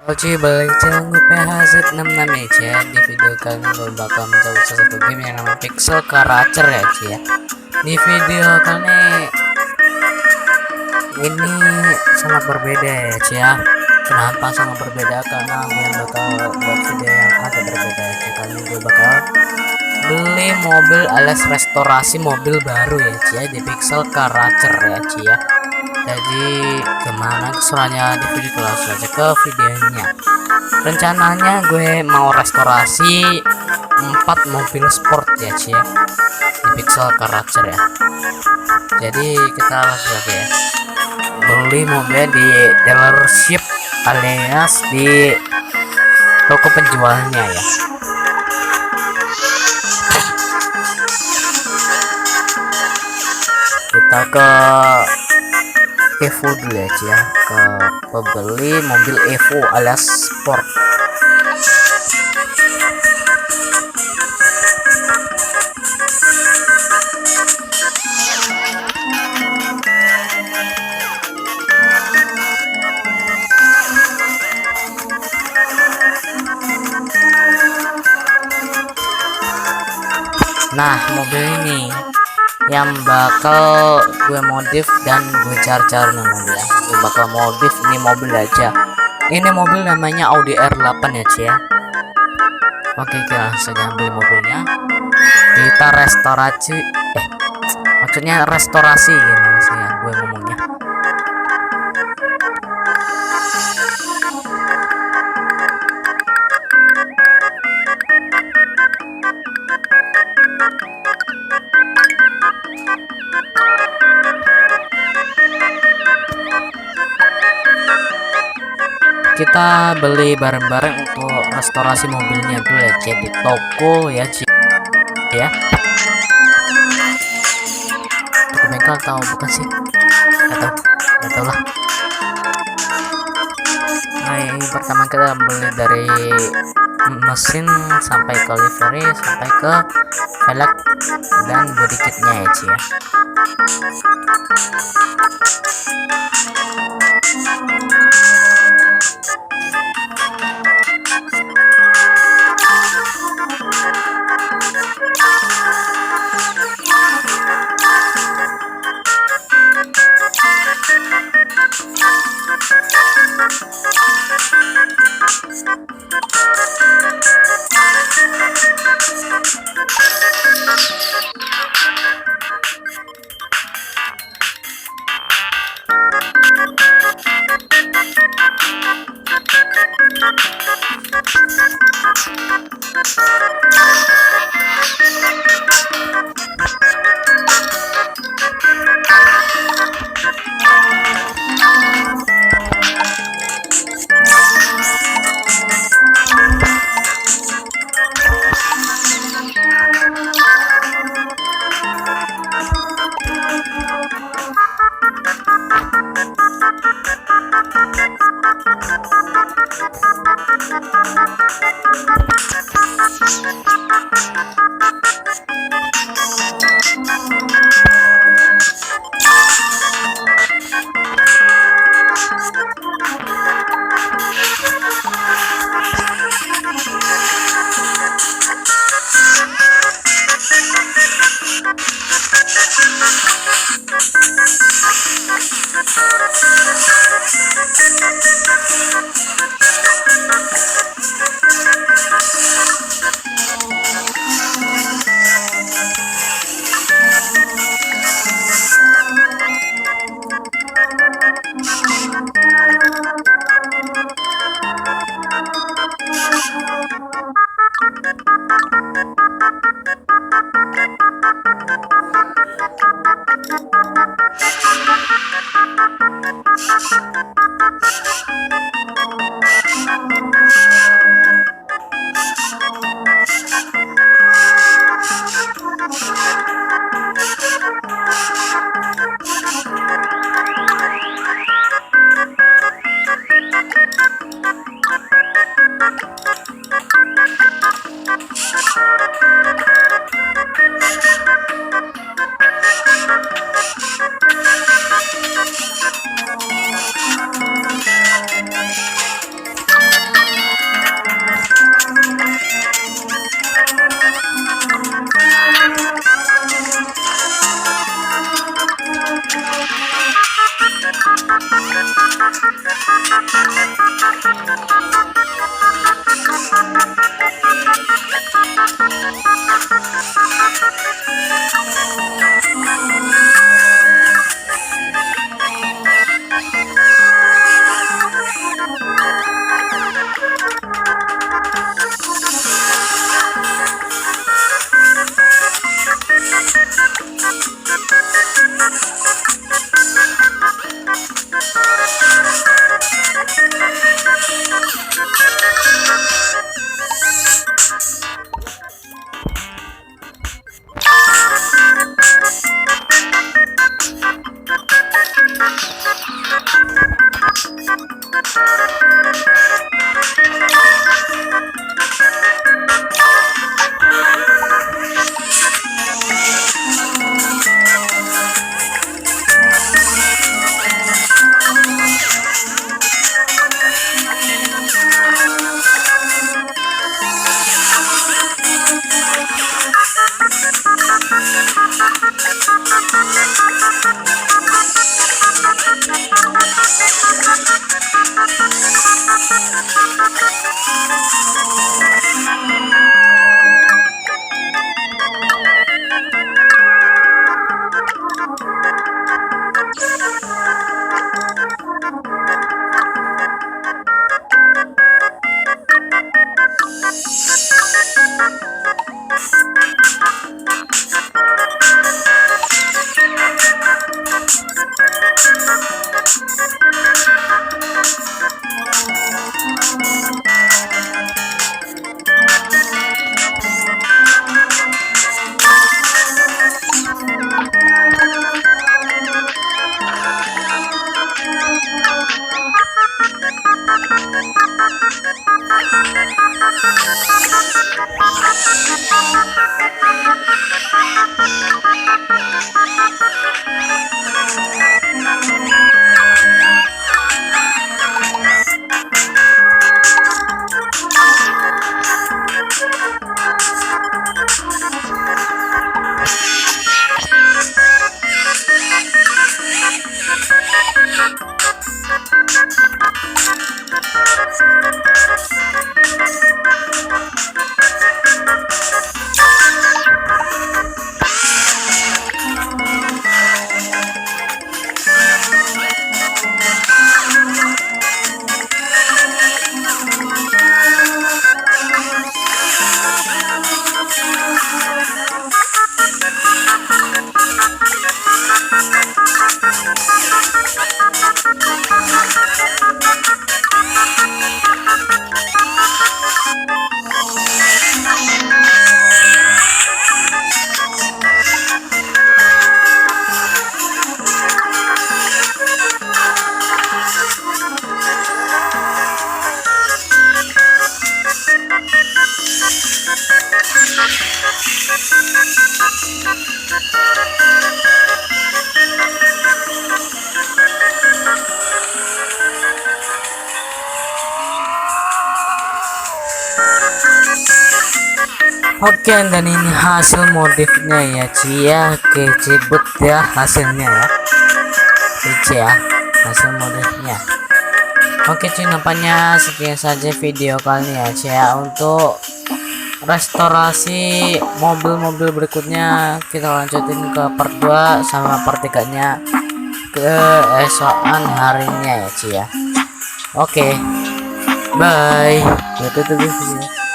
Oke, balik channel gue PHZ66 ya cie. Di video kali ini gue bakal mencoba salah satu game yang namanya Pixel Cracher ya cie. Di video kali ini sangat berbeda ya cie. Kenapa sangat berbeda? Karena gue bakal buat video yang agak berbeda ya cie. Kali ini gue bakal beli mobil alias restorasi mobil baru ya cie di Pixel Cracher ya cie. Jadi gimana keseruannya di video, langsung aja ke videonya. Rencananya gue mau restorasi 4 mobil sport ya cie di Pixel Cracher ya. Jadi kita langsung aja ya, beli mobil di dealership alias di toko penjualnya ya. Kita ke Evo dulu ya cie, ke pembeli mobil Evo alias sport. Nah, mobil ini yang bakal gue modif dan gue car-car nih mobil ya. Gue bakal modif ini mobil aja. Ini mobil namanya Audi R8 ya cie. Oke, kita langsung saja ambil mobilnya. Kita maksudnya restorasi gimana sih ya gue ngomongnya. Kita beli bareng-bareng untuk restorasi mobilnya dulu ya cie, di toko ya cie ya. Toko bengkel tahu bukan sih? Nggak tahu lah. Nah, ini pertama kita beli dari mesin sampai ke livery sampai ke velg dan body kitnya ya cie. Oke, dan ini hasil modifnya ya Ci ya. Oke, cibut ya hasilnya ya. Ci ya, hasil modifnya. Oke Ci, nampaknya sekian saja video kali ya Ci ya. Untuk restorasi mobil-mobil berikutnya kita lanjutin ke part 2 sama part 3 nya keesokan harinya ya Ci ya. Oke, bye. Tutup video.